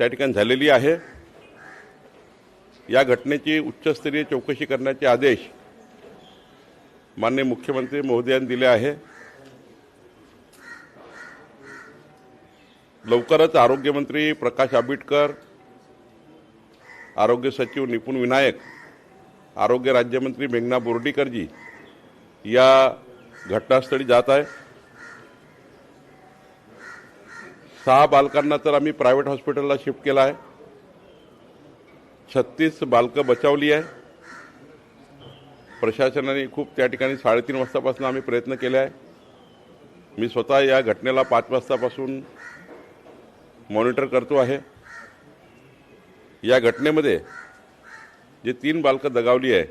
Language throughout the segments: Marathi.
त्या ठिकाणी झालेली आहे। या घटनेची उच्चस्तरीय चौकशी करण्याचे आदेश माननीय मुख्यमंत्री महोदयांनी दिले आहे। लवकरच आरोग्यमंत्री प्रकाश आंबेडकर, आरोग्य सचिव निपुण विनायक, आरोग्य राज्यमंत्री मेघना बोर्डीकरजी या घटनास्थळी जात आहे। 6 बालकांना तर आम्ही प्रायव्हेट हॉस्पिटलला शिफ्ट केला आहे। 36 बालकं बचावली आहे। प्रशासनाने खूप त्या ठिकाणी 3:30 वाजतापासून आम्ही प्रयत्न केले आहे। मी स्वतः या घटनेला 5 वाजतापासून मॉनिटर करतो आहे। या घटनेमध्ये जे 3 बालकं दगावली आहे,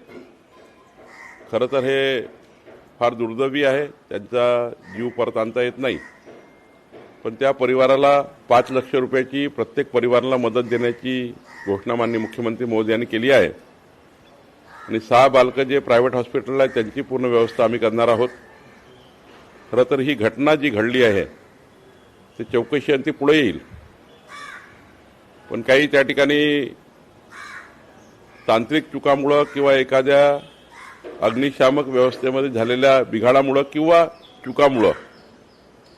खरं तर हे फार दुर्दैवी आहे। त्यांचा जीव परत आणता येत नाही, पण त्या परिवाराला 5 लाख रुपयाची प्रत्येक परिवाराला मदत देण्याची घोषणा माननीय मुख्यमंत्री महोदयांनी केली आहे। आणि 6 बालकं जे प्रायव्हेट हॉस्पिटलला आहेत त्यांची पूर्ण व्यवस्था आम्ही करणार आहोत। खरं तर ही घटना जी घडली आहे ती चौकशी अंती पुढे येईल, पण काही त्या ठिकाणी तांत्रिक चुकामुळे किंवा एखाद्या अग्निशामक व्यवस्थेमध्ये झालेल्या बिघाडामुळे किंवा चुकामुळे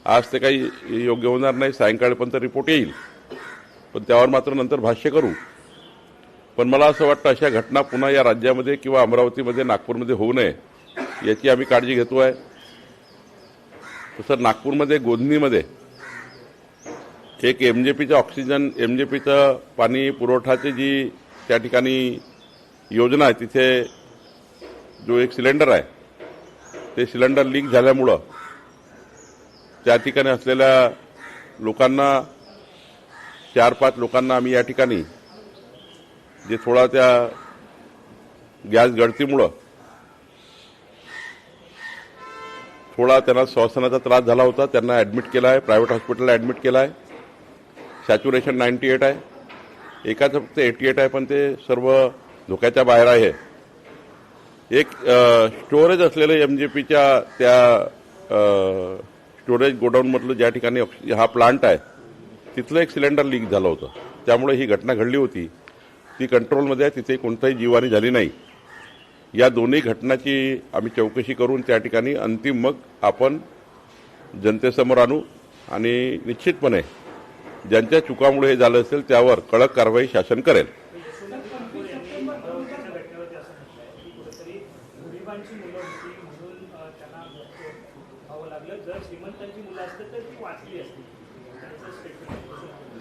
आज ते काही योग्य होणार नाही। सायंकाळपर्यंत रिपोर्ट येईल, पण त्यावर मात्र नंतर भाष्य करू। पण मला असं वाटतं अशा घटना पुन्हा या राज्यामध्ये किंवा अमरावतीमध्ये, नागपूरमध्ये होऊ नये याची आम्ही काळजी घेतो आहे। तसं नागपूरमध्ये गोधनीमध्ये एक एमजेपीचा ऑक्सिजन, एमजेपीचं पाणी पुरवठाची जी त्या ठिकाणी योजना आहे, तिथे जो एक सिलेंडर आहे ते सिलेंडर लीक झाल्यामुळं त्या ठिकाणी असलेल्या लोकांना 4-5 लोकांना आम्ही या ठिकाणी जे थोडा त्या गॅस गळतीमुळं थोडा त्यांना श्वसनाचा त्रास झाला होता, त्यांना ॲडमिट केला आहे, प्रायव्हेट हॉस्पिटलला ॲडमिट केला आहे। सॅच्युरेशन 98 आहे, एकाचं फक्त 88 आहे, पण ते सर्व धोक्याच्या बाहेर आहे। एक स्टोरेज असलेलं एमजेपीच्या त्या स्टोरेज गोडाऊनमधलं ज्या ठिकाणी हा प्लांट आहे तिथलं एक सिलेंडर लीक झालं होतं, त्यामुळे ही घटना घडली होती। ती कंट्रोलमध्ये आहे, तिथे कोणताही जीवहानी झाली नाही। या दोन्ही घटनाची आम्ही चौकशी करून त्या ठिकाणी अंतिम मग आपण जनतेसमोर आणू आणि निश्चितपणे ज्यांच्या चुकामुळे हे झालं असेल त्यावर कडक कारवाई शासन करेल।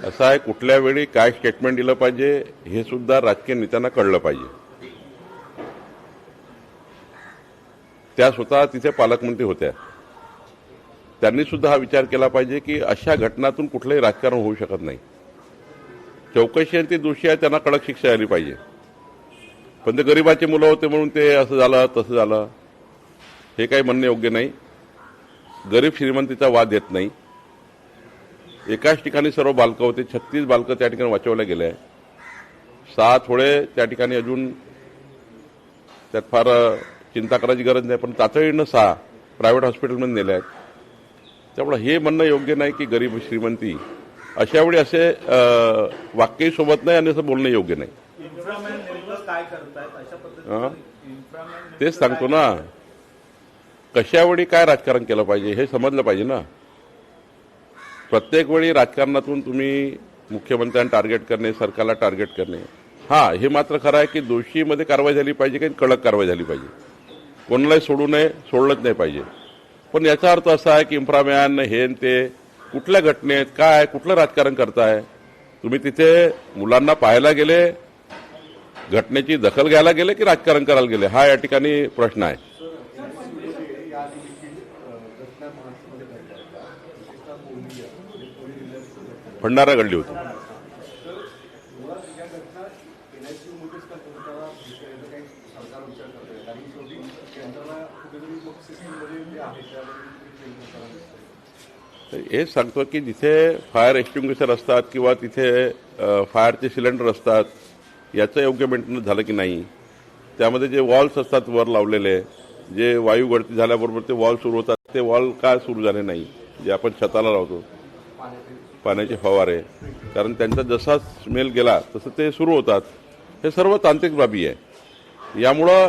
असं आहे, कुठल्या वेळी काय स्टेटमेंट दिलं पाहिजे हे सुद्धा राजकीय नेत्यांना कळलं पाहिजे। त्या स्वतः तिथे पालकमंत्री होत्या, त्यांनी सुद्धा हा विचार केला पाहिजे की अशा घटनातून कुठलंही राजकारण होऊ शकत नाही। चौकशी आणि ते दोषी आहे त्यांना कडक शिक्षा झाली पाहिजे, पण ते गरिबाची मुलं होते म्हणून ते असं झालं तसं झालं हे काही म्हणणं योग्य नाही। गरीब श्रीमंतीचा वाद येत नाही। एकाच ठिकाणी सर्व बालकं होते, 36 बालकं त्या ठिकाणी वाचवल्या गेले आहे। 6 थोडे त्या ठिकाणी अजून त्यात फार चिंता करायची गरज नाही, पण तातडीनं 6 प्रायव्हेट हॉस्पिटलमध्ये नेले आहेत। त्यामुळे हे म्हणणं योग्य नाही की गरीब श्रीमंती, अशा वेळी असे वाक्यही सोबत नाही आणि असं बोलणं योग्य नाही। तेच सांगतो ना, कशावेळी काय राजकारण केलं पाहिजे हे समजलं पाहिजे ना। प्रत्येक वेळी राजकारणातून तुम्ही मुख्यमंत्र्यांना टार्गेट करणे, सरकारला टार्गेट करणे, हां हे मात्र खरं आहे की दोषीमध्ये कारवाई झाली पाहिजे, काही कडक कारवाई झाली पाहिजे, कोणालाही सोडू नये, सोडलंच नाही पाहिजे। पण याचा अर्थ असा आहे की इन्फ्रामॅन हे ते कुठल्या घटनेत काय कुठलं राजकारण करताय तुम्ही? तिथे मुलांना पाहायला गेले, घटनेची दखल घ्यायला गेले की राजकारण करायला गेले, हा या ठिकाणी प्रश्न आहे। भंडारा घडली होती। हेच सांगतो की जिथे फायर एक्सटिंग्विशर असतात किंवा तिथे फायरचे सिलेंडर असतात याचं योग्य मेंटेनन्स झालं की नाही, त्यामध्ये जे वॉल्स असतात वर लावलेले, जे वायू गळती झाल्याबरोबर ते वॉल सुरू होतात, ते वॉल का सुरू झाले नाही जे आपण छताला लावतो, पाण्याचे फवारे, कारण त्यांचा जसा स्मेल गेला तसं ते सुरू होतात. हे सर्व तांत्रिक बाबी आहे. यामुळं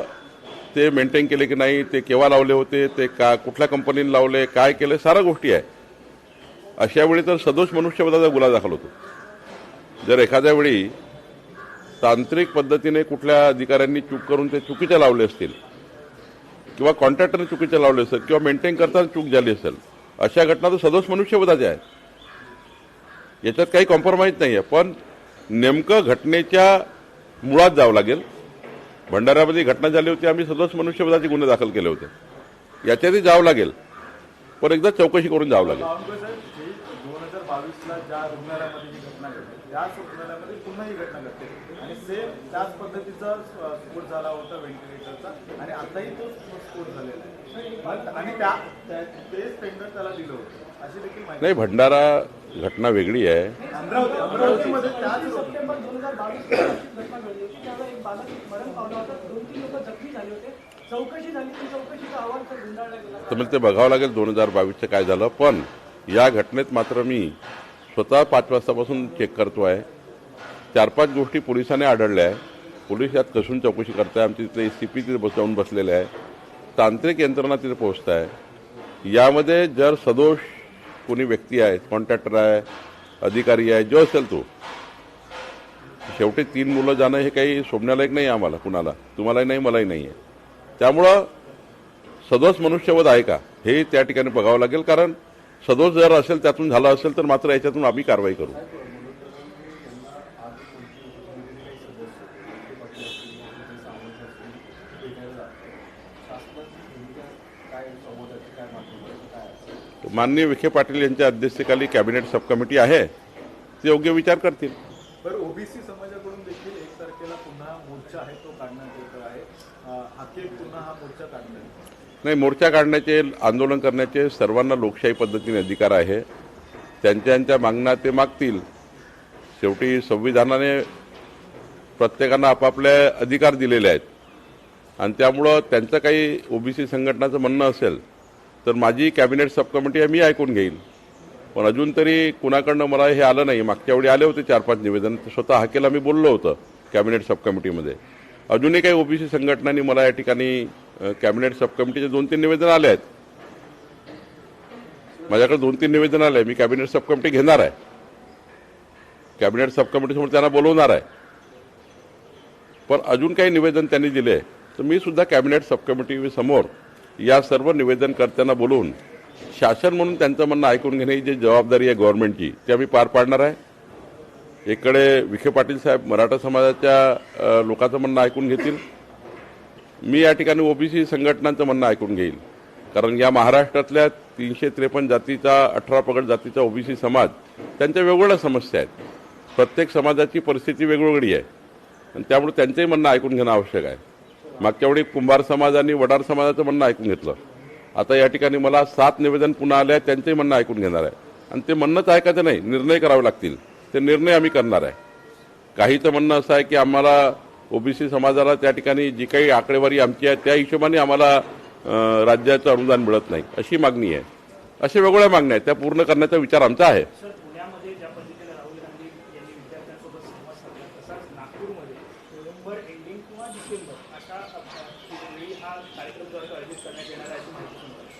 ते मेंटेन केले की नाही, ते केव्हा लावले होते, ते कुठल्या कंपनीने लावले, काय केले, साऱ्या गोष्टी आहे. अशा वेळी तर सदोष मनुष्यवधाचा गुन्हा दाखल होतो. जर एखाद्या वेळी तांत्रिक पद्धतीने कुठल्या अधिकाऱ्यांनी चूक करून ते चुकीचे लावले असतील किंवा कॉन्ट्रॅक्टरने चुकीचे लावले असेल किंवा मेंटेन करताना चूक झाली असेल, अशा घटना तर सदोष मनुष्यवधाच्या आहेत. याच्यात काही कॉम्प्रोमाइज नाही आहे. पण नेमकं घटनेच्या मुळात जावं लागेल. भंडाऱ्यामध्ये घटना झाली होती, आम्ही सदोष मनुष्यवधाचे गुन्हे दाखल केले होते. याच्यातही जावं लागेल, पण एकदा चौकशी करून जावं लागेल. 2022ला ज्या रुग्णालयामध्ये जी घटना घडली त्याच रुग्णालयामध्ये पुन्हा ही घटना घडते आणि सेम त्याच पद्धतीचा स्फोट झाला होता व्हेंटिलेटरचा आणि आताही तो स्फोट झालेला आहे आणि तेच टेंडर त्याला दिलं होतं अशी देखील माहिती नाही. भंडारा घटना वेगळी आहे. अमरावतीमध्ये त्याच सप्टेंबर 2022 घटना घडली होती. त्यावेळी एक बालक मरण पावला होता, 2-3 लोक जखमी झाले होते. चौकशी झाली, ती चौकशीचा अहवाल गुंडाळला गेला. तर मला ते बघावं लागेल 2022चं काय झालं. पण या घटनेत मात्र मी स्वतः 5 वाजतापासून चेक करतो आहे. 4-5 गोष्टी पोलिसांनी आढळल्या आहे. पोलीस यात कसून चौकशी करताय. आमचे तिथले CP तिथे जाऊन बसलेले आहे. तांत्रिक यंत्रणा तिथे पोहोचत आहे. यामध्ये जर सदोष कोणी व्यक्ती आहे, कॉन्ट्रॅक्टर आहे, अधिकारी आहे, जो असेल तो, शेवटी 3 मुलं जाणं हे काही शोभण्यालायक नाही आम्हाला, कुणाला, तुम्हालाही नाही, मलाही नाही आहे. त्यामुळं सदोष मनुष्यवध आहे का हे त्या ठिकाणी बघावं लागेल. कारण सदोष जर असेल, त्यातून झाला असेल तर मात्र याच्यातून आम्ही कारवाई करू. माननीय विखे पाटील यांच्या अध्यक्षतेखाली कॅबिनेट सब कमिटी आहे, ते योग्य विचार करतील. बरं, ओबीसी समाजाकडून देखील 1 तारखेला पुन्हा मोर्चा आहे, तो काढण्यात येत आहे. हाकेल पुन्हा हा मोर्चा काढण्यात नाही. मोर्चा काढण्याचे, आंदोलन करण्याचे सर्वांना लोकशाही पद्धतीने अधिकार आहे. त्यांच्या मागण्या ते मागतील. शेवटी संविधानाने प्रत्येकांना आपापले अधिकार दिलेले आहेत आणि त्यामुळं त्यांचं काही ओबीसी संघटनाचं म्हणणं असेल तर माझी कॅबिनेट सब कमिटी आहे, मी ऐकून घेईल. पण अजून तरी कुणाकडनं मला हे आलं नाही. मागच्या वेळी आले होते 4-5 निवेदन, स्वतः हाकेला मी बोललो होतं कॅबिनेट सब कमिटीमध्ये. अजूनही काही ओबीसी संघटनांनी मला या ठिकाणी कॅबिनेट सब कमिटीचे 2-3 निवेदन आले आहेत. माझ्याकडे 2-3 निवेदन आले. मी कॅबिनेट सब कमिटी घेणार आहे. कॅबिनेट सब कमिटीसमोर त्यांना बोलवणार आहे. पण अजून काही निवेदन त्यांनी दिले तर मी सुद्धा कॅबिनेट सब कमिटी समोर या सर्व निवेदनकर्त्यांना बोलवून शासन म्हणून त्यांचं म्हणणं ऐकून घेण्याची जी जबाबदारी आहे गव्हर्नमेंटची, ती आम्ही पार पाडणार आहे. इकडे विखे पाटील साहेब मराठा समाजाच्या लोकांचं म्हणणं ऐकून घेतील. मी या ठिकाणी ओबीसी संघटनांचं म्हणणं ऐकून घेईल. कारण या महाराष्ट्रातल्या 353 जातीचा, 18 पगड जातीचा ओबीसी समाज, त्यांच्या वेगवेगळ्या समस्या आहेत. प्रत्येक समाजाची परिस्थिती वेगवेगळी आहे आणि त्यामुळे त्यांचंही म्हणणं ऐकून घेणं आवश्यक आहे. मागच्या वेळी कुंभार समाज आणि वडार समाजाचं म्हणणं ऐकून घेतलं. आता या ठिकाणी मला 7 निवेदन पुन्हा आले आहेत, त्यांचंही म्हणणं ऐकून घेणार आहे. आणि ते म्हणणंच ऐकायचं नाही, निर्णय करावे लागतील. ते निर्णय आम्ही करणार आहे. काहीचं म्हणणं असं आहे की आम्हाला ओबीसी समाजाला त्या ठिकाणी जी काही आकडेवारी आमची आहे त्या हिशोबाने आम्हाला राज्याचं अनुदान मिळत नाही, अशी मागणी आहे. अशा वेगवेगळ्या मागण्या आहेत, त्या पूर्ण करण्याचा विचार आमचा आहे. पुण्यामध्ये ज्या पद्धतीने राहुल गांधी यांनी विद्यार्थ्यांसोबत संवाद साधला, तसाच नागपूरमध्ये नोव्हेंबर एंडिंग किंवा डिसेंबर अशा वेळी हा कार्यक्रम जो आयोजित करण्यात येणार आहे अशी माहिती समजते.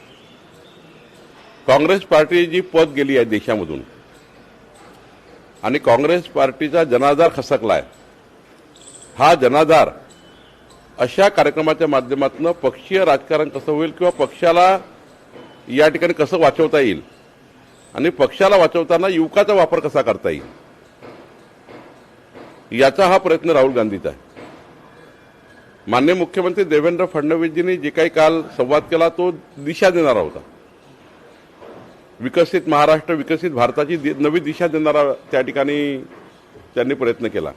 काँग्रेस पार्टी जी पद गेली आहे देशामधून आणि काँग्रेस पार्टीचा जनाधार खसकला आहे, हा जनाधार अशा कार्यक्रमाच्या माध्यमातून पक्षीय राजकारण कसं होईल किंवा पक्षाला या ठिकाणी कसं वाचवता येईल आणि पक्षाला वाचवताना युवकाचा वापर कसा करता येईल, याचा हा प्रयत्न राहुल गांधीचा आहे. माननीय मुख्यमंत्री देवेंद्र फडणवीसजींनी जे काही काल संवाद केला तो दिशा देणारा होता. विकसित महाराष्ट्र, विकसित भारताची नवी दिशा देणारा त्या ठिकाणी त्यांनी प्रयत्न केला.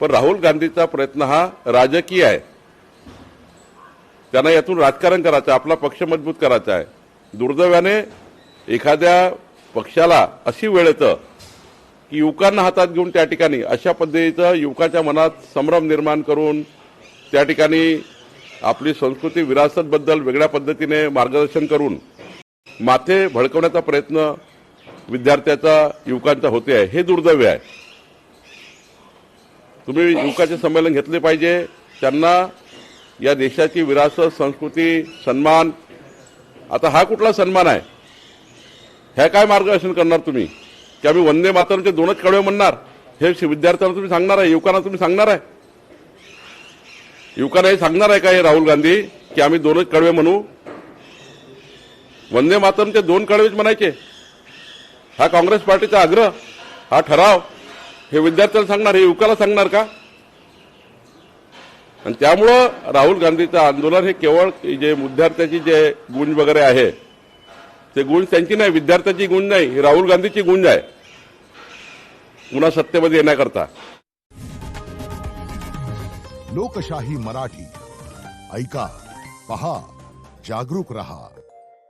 पण राहुल गांधीचा प्रयत्न हा राजकीय आहे. त्यांना यातून राजकारण करायचं, आपला पक्ष मजबूत करायचा आहे. दुर्दैवाने एखाद्या पक्षाला अशी वेळ येतं की युवकांना हातात घेऊन त्या ठिकाणी अशा पद्धतीचं युवकाच्या मनात संभ्रम निर्माण करून त्या ठिकाणी आपली संस्कृती विरासतबद्दल वेगळ्या पद्धतीने मार्गदर्शन करून माथे भडकवण्याचा प्रयत्न विद्यार्थ्याचा युवकांचा होते आहे, हे दुर्दैव आहे. तुम्ही युवकाचे संमेलन घेतले पाहिजे. त्यांना या देशाची विरासत, संस्कृती, सन्मान, आता हा कुठला सन्मान आहे? ह्या काय मार्गदर्शन करणार तुम्ही की आम्ही वंदे मातरमचे 2च कडवे म्हणणार? हे विद्यार्थ्यांना तुम्ही सांगणार आहे? युवकांना तुम्ही सांगणार आहे? युवकांना हे सांगणार आहे का हे राहुल गांधी की आम्ही 2च कडवे म्हणू? वंदे मातरमचे 2 कडवेच म्हणायचे? हा काँग्रेस पार्टीचा आग्रह, हा ठराव हे विद्यार्थ्याला सांगणार, हे युवकाला सांगणार का? आणि त्यामुळं राहुल गांधीचं आंदोलन हे केवळ जे विद्यार्थ्याची जे गुंज वगैरे आहे, ते गुंज त्यांची नाही, विद्यार्थ्याची गुंज नाही, ही राहुल गांधीची गुंज आहे पुन्हा सत्तेमध्ये येण्याकरता. लोकशाही मराठी ऐका, पहा, जागरूक रहा.